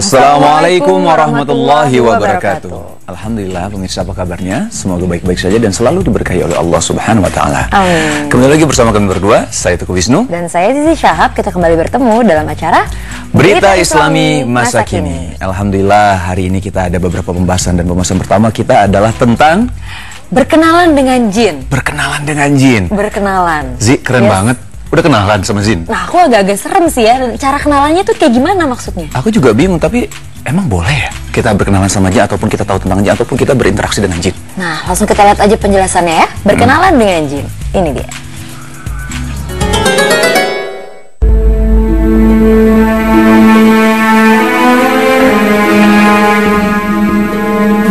Assalamualaikum warahmatullahi wabarakatuh. Alhamdulillah, pemirsa, apa kabarnya? Semoga baik-baik saja dan selalu diberkahi oleh Allah Subhanahu wa Ta'ala. Amin. Kembali lagi bersama kami berdua, saya Teguh Wisnu dan saya Zizi Syahab. Kita kembali bertemu dalam acara Berita Islami Masa Kini. Alhamdulillah, hari ini kita ada beberapa pembahasan, dan pembahasan pertama kita adalah tentang berkenalan dengan jin. Berkenalan dengan jin. Berkenalan. Zi, keren banget. Udah kenalan sama jin? Nah, aku agak-agak serem sih ya. Cara kenalannya tuh kayak gimana maksudnya? Aku juga bingung, tapi emang boleh ya kita berkenalan sama jin, ataupun kita tahu tentang jin, ataupun kita berinteraksi dengan jin? Nah, langsung kita lihat aja penjelasannya ya. Berkenalan dengan jin. Ini dia.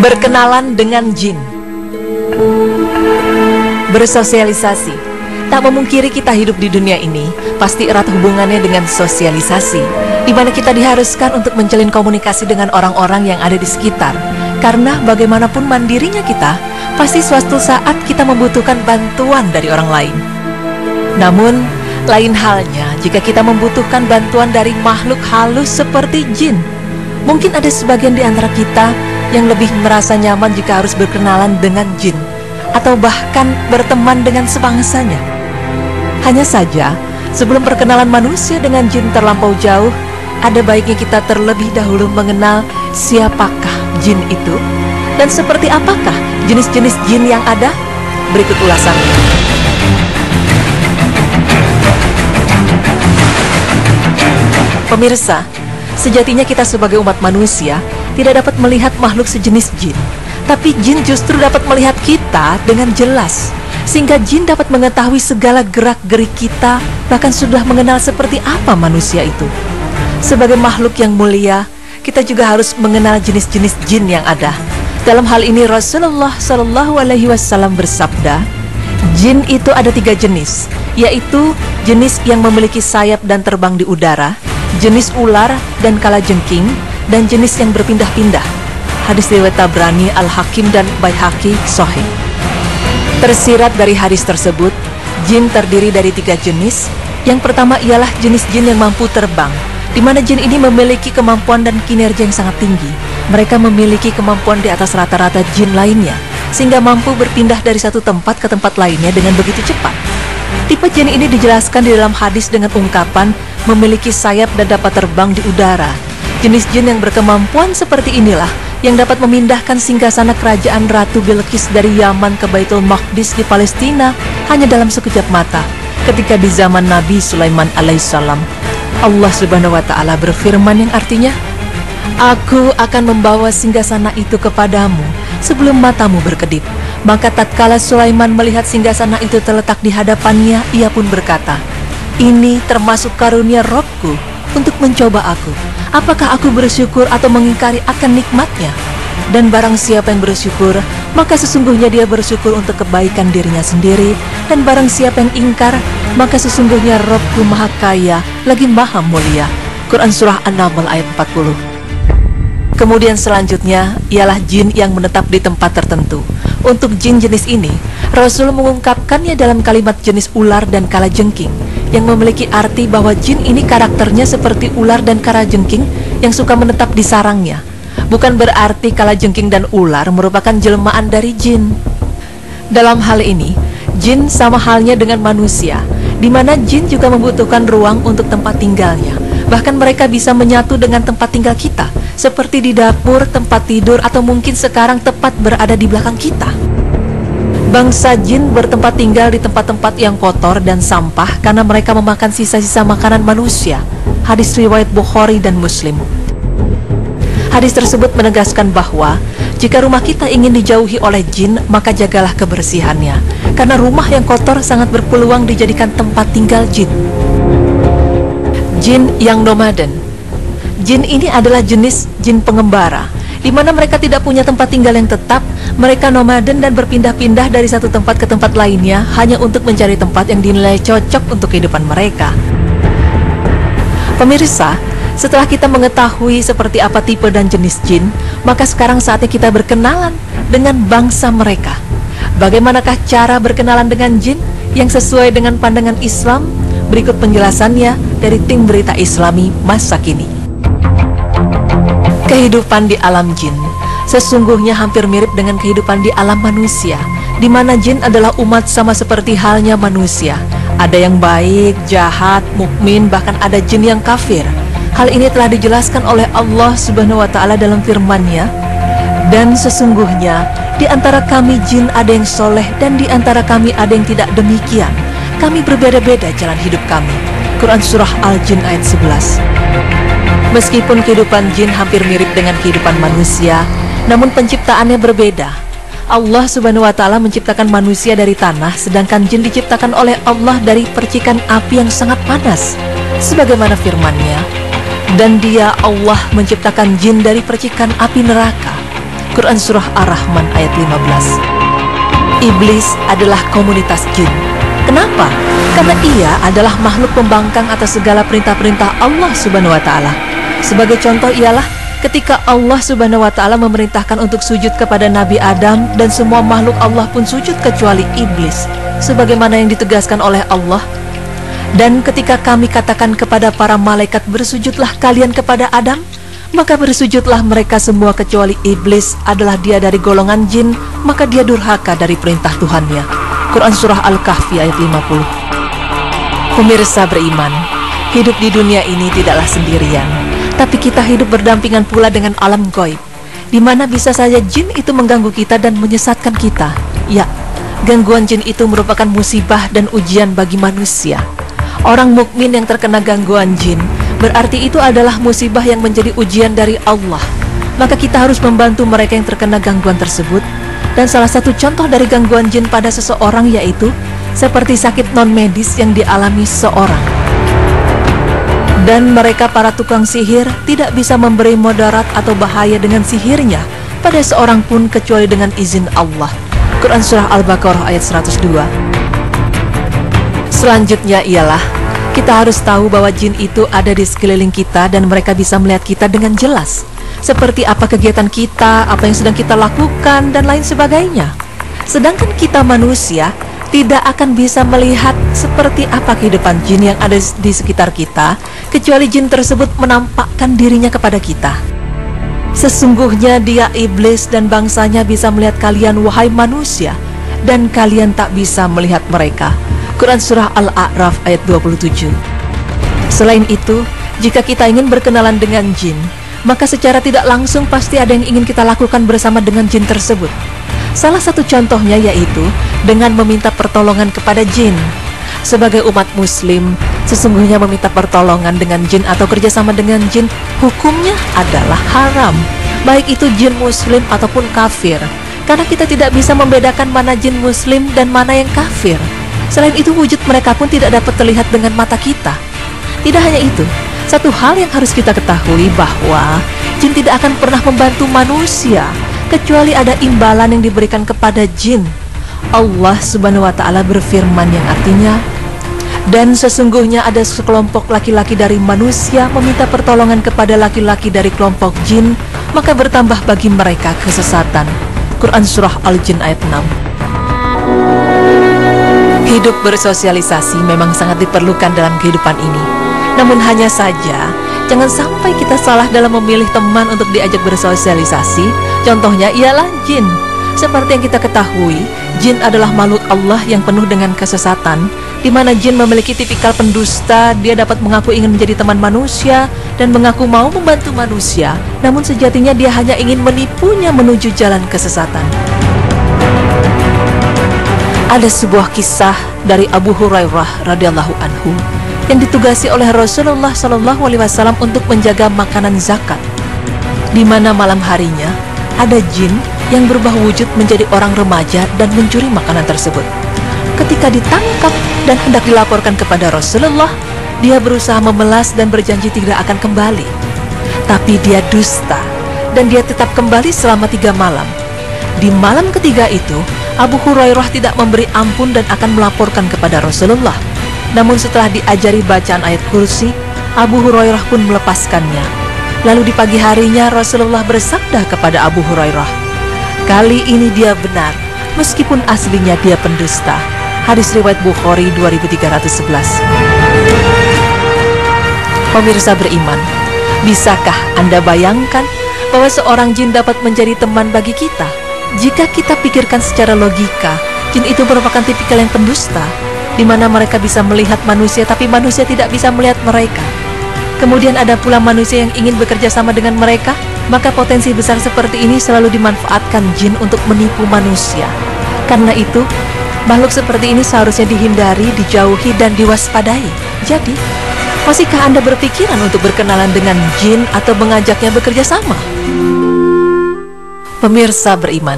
Berkenalan dengan jin. Bersosialisasi. Tak memungkiri kita hidup di dunia ini pasti erat hubungannya dengan sosialisasi, di mana kita diharuskan untuk menjalin komunikasi dengan orang-orang yang ada di sekitar. Karena bagaimanapun mandirinya kita, pasti suatu saat kita membutuhkan bantuan dari orang lain. Namun, lain halnya jika kita membutuhkan bantuan dari makhluk halus seperti jin. Mungkin ada sebagian di antara kita yang lebih merasa nyaman jika harus berkenalan dengan jin, atau bahkan berteman dengan sebangsanya. Hanya saja, sebelum perkenalan manusia dengan jin terlampau jauh, ada baiknya kita terlebih dahulu mengenal siapakah jin itu dan seperti apakah jenis-jenis jin yang ada. Berikut ulasannya. Pemirsa, sejatinya kita sebagai umat manusia tidak dapat melihat makhluk sejenis jin, tapi jin justru dapat melihat kita dengan jelas. Sehingga jin dapat mengetahui segala gerak-gerik kita, bahkan sudah mengenal seperti apa manusia itu. Sebagai makhluk yang mulia, kita juga harus mengenal jenis-jenis jin yang ada. Dalam hal ini Rasulullah SAW bersabda, jin itu ada 3 jenis, yaitu jenis yang memiliki sayap dan terbang di udara, jenis ular dan kalajengking, dan jenis yang berpindah-pindah. Hadis riwayat Tabrani, Al-Hakim, dan Baihaqi Sahih. Tersirat dari hadis tersebut, jin terdiri dari 3 jenis. Yang pertama ialah jenis jin yang mampu terbang, di mana jin ini memiliki kemampuan dan kinerja yang sangat tinggi. Mereka memiliki kemampuan di atas rata-rata jin lainnya, sehingga mampu berpindah dari satu tempat ke tempat lainnya dengan begitu cepat. Tipe jin ini dijelaskan di dalam hadis dengan ungkapan memiliki sayap dan dapat terbang di udara. Jenis jin yang berkemampuan seperti inilah yang dapat memindahkan singgasana kerajaan Ratu Bilqis dari Yaman ke Baitul Maqdis di Palestina hanya dalam sekejap mata, ketika di zaman Nabi Sulaiman alaihissalam. Allah Subhanahu wa Ta'ala berfirman yang artinya, "Aku akan membawa singgasana itu kepadamu sebelum matamu berkedip." Maka tatkala Sulaiman melihat singgasana itu terletak di hadapannya, ia pun berkata, "Ini termasuk karunia Robku untuk mencoba aku. Apakah aku bersyukur atau mengingkari akan nikmatnya? Dan barang siapa yang bersyukur, maka sesungguhnya dia bersyukur untuk kebaikan dirinya sendiri. Dan barang siapa yang ingkar, maka sesungguhnya Rabbku Maha Kaya lagi Maha Mulia." Quran Surah An-Naml ayat 40. Kemudian selanjutnya ialah jin yang menetap di tempat tertentu. Untuk jin jenis ini, Rasul mengungkapkannya dalam kalimat jenis ular dan kalajengking, yang memiliki arti bahwa jin ini karakternya seperti ular dan kalajengking yang suka menetap di sarangnya. Bukan berarti kalajengking dan ular merupakan jelmaan dari jin. Dalam hal ini, jin sama halnya dengan manusia, di mana jin juga membutuhkan ruang untuk tempat tinggalnya. Bahkan mereka bisa menyatu dengan tempat tinggal kita, seperti di dapur, tempat tidur, atau mungkin sekarang tepat berada di belakang kita. Bangsa jin bertempat tinggal di tempat-tempat yang kotor dan sampah karena mereka memakan sisa-sisa makanan manusia. Hadis riwayat Bukhari dan Muslim. Hadis tersebut menegaskan bahwa jika rumah kita ingin dijauhi oleh jin, maka jagalah kebersihannya, karena rumah yang kotor sangat berpeluang dijadikan tempat tinggal jin. Jin yang nomaden. Jin ini adalah jenis jin pengembara, di mana mereka tidak punya tempat tinggal yang tetap. Mereka nomaden dan berpindah-pindah dari satu tempat ke tempat lainnya hanya untuk mencari tempat yang dinilai cocok untuk kehidupan mereka. Pemirsa, setelah kita mengetahui seperti apa tipe dan jenis jin, maka sekarang saatnya kita berkenalan dengan bangsa mereka. Bagaimanakah cara berkenalan dengan jin yang sesuai dengan pandangan Islam? Berikut penjelasannya dari tim Berita Islami Masa Kini. Kehidupan di alam jin sesungguhnya hampir mirip dengan kehidupan di alam manusia, di mana jin adalah umat sama seperti halnya manusia. Ada yang baik, jahat, mukmin, bahkan ada jin yang kafir. Hal ini telah dijelaskan oleh Allah Subhanahu wa Ta'ala dalam firman-Nya. Dan sesungguhnya di antara kami jin ada yang soleh dan di antara kami ada yang tidak demikian. Kami berbeda-beda jalan hidup kami. Quran Surah Al-Jin ayat 11. Meskipun kehidupan jin hampir mirip dengan kehidupan manusia, namun penciptaannya berbeda. Allah Subhanahu wa Ta'ala menciptakan manusia dari tanah, sedangkan jin diciptakan oleh Allah dari percikan api yang sangat panas. Sebagaimana firman-Nya, dan Dia Allah menciptakan jin dari percikan api neraka. Quran Surah Ar-Rahman ayat 15. Iblis adalah komunitas jin. Kenapa? Karena ia adalah makhluk pembangkang atas segala perintah-perintah Allah Subhanahu wa Ta'ala. Sebagai contoh ialah ketika Allah Subhanahu wa Ta'ala memerintahkan untuk sujud kepada Nabi Adam, dan semua makhluk Allah pun sujud kecuali iblis, sebagaimana yang ditegaskan oleh Allah. Dan ketika kami katakan kepada para malaikat, bersujudlah kalian kepada Adam, maka bersujudlah mereka semua kecuali iblis adalah dia dari golongan jin, maka dia durhaka dari perintah Tuhannya. Quran Surah Al-Kahfi ayat 50. Pemirsa beriman, hidup di dunia ini tidaklah sendirian, tapi kita hidup berdampingan pula dengan alam gaib, di mana bisa saja jin itu mengganggu kita dan menyesatkan kita. Ya, gangguan jin itu merupakan musibah dan ujian bagi manusia. Orang mukmin yang terkena gangguan jin, berarti itu adalah musibah yang menjadi ujian dari Allah. Maka kita harus membantu mereka yang terkena gangguan tersebut. Dan salah satu contoh dari gangguan jin pada seseorang yaitu seperti sakit non-medis yang dialami seseorang. Dan mereka para tukang sihir tidak bisa memberi mudarat atau bahaya dengan sihirnya pada seorang pun kecuali dengan izin Allah. Quran Surah Al-Baqarah ayat 102. Selanjutnya ialah kita harus tahu bahwa jin itu ada di sekeliling kita dan mereka bisa melihat kita dengan jelas. Seperti apa kegiatan kita, apa yang sedang kita lakukan, dan lain sebagainya. Sedangkan kita manusia tidak akan bisa melihat seperti apa kehidupan jin yang ada di sekitar kita, kecuali jin tersebut menampakkan dirinya kepada kita. Sesungguhnya dia iblis dan bangsanya bisa melihat kalian wahai manusia, dan kalian tak bisa melihat mereka. Quran Surah Al-A'raf ayat 27. Selain itu, jika kita ingin berkenalan dengan jin, maka secara tidak langsung pasti ada yang ingin kita lakukan bersama dengan jin tersebut. Salah satu contohnya yaitu dengan meminta pertolongan kepada jin. Sebagai umat muslim, sesungguhnya meminta pertolongan dengan jin atau kerjasama dengan jin hukumnya adalah haram, baik itu jin muslim ataupun kafir, karena kita tidak bisa membedakan mana jin muslim dan mana yang kafir. Selain itu, wujud mereka pun tidak dapat terlihat dengan mata kita. Tidak hanya itu, satu hal yang harus kita ketahui bahwa jin tidak akan pernah membantu manusia kecuali ada imbalan yang diberikan kepada jin. Allah Subhanahu wa Ta'ala berfirman yang artinya, dan sesungguhnya ada sekelompok laki-laki dari manusia meminta pertolongan kepada laki-laki dari kelompok jin, maka bertambah bagi mereka kesesatan. Quran Surah Al-Jin ayat 6. Hidup bersosialisasi memang sangat diperlukan dalam kehidupan ini. Namun hanya saja, jangan sampai kita salah dalam memilih teman untuk diajak bersosialisasi. Contohnya ialah jin. Seperti yang kita ketahui, jin adalah makhluk Allah yang penuh dengan kesesatan, di mana jin memiliki tipikal pendusta. Dia dapat mengaku ingin menjadi teman manusia dan mengaku mau membantu manusia, namun sejatinya dia hanya ingin menipunya menuju jalan kesesatan. Ada sebuah kisah dari Abu Hurairah radhiyallahu anhu yang ditugasi oleh Rasulullah SAW untuk menjaga makanan zakat, di mana malam harinya ada jin yang berubah wujud menjadi orang remaja dan mencuri makanan tersebut. Ketika ditangkap dan hendak dilaporkan kepada Rasulullah, dia berusaha memelas dan berjanji tidak akan kembali. Tapi dia dusta dan dia tetap kembali selama 3 malam. Di malam ketiga itu, Abu Hurairah tidak memberi ampun dan akan melaporkan kepada Rasulullah. Namun setelah diajari bacaan ayat kursi, Abu Hurairah pun melepaskannya. Lalu di pagi harinya Rasulullah bersabda kepada Abu Hurairah, kali ini dia benar, meskipun aslinya dia pendusta. Hadis riwayat Bukhari 2311. Pemirsa beriman, bisakah Anda bayangkan bahwa seorang jin dapat menjadi teman bagi kita? Jika kita pikirkan secara logika, jin itu merupakan tipikal yang pendusta, di mana mereka bisa melihat manusia tapi manusia tidak bisa melihat mereka. Kemudian ada pula manusia yang ingin bekerja sama dengan mereka, maka potensi besar seperti ini selalu dimanfaatkan jin untuk menipu manusia. Karena itu, makhluk seperti ini seharusnya dihindari, dijauhi, dan diwaspadai. Jadi, masihkah Anda berpikiran untuk berkenalan dengan jin atau mengajaknya bekerja sama? Pemirsa beriman,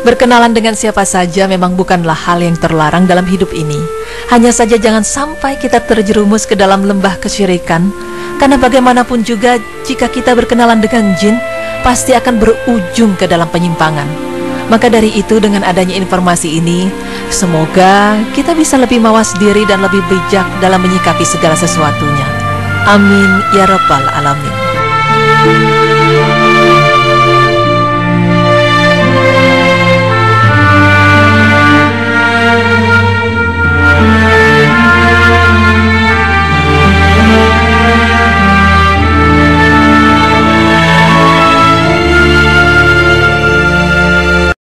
berkenalan dengan siapa saja memang bukanlah hal yang terlarang dalam hidup ini. Hanya saja jangan sampai kita terjerumus ke dalam lembah kesyirikan, karena bagaimanapun juga jika kita berkenalan dengan jin, pasti akan berujung ke dalam penyimpangan. Maka dari itu, dengan adanya informasi ini, semoga kita bisa lebih mawas diri dan lebih bijak dalam menyikapi segala sesuatunya. Amin ya rabbal alamin.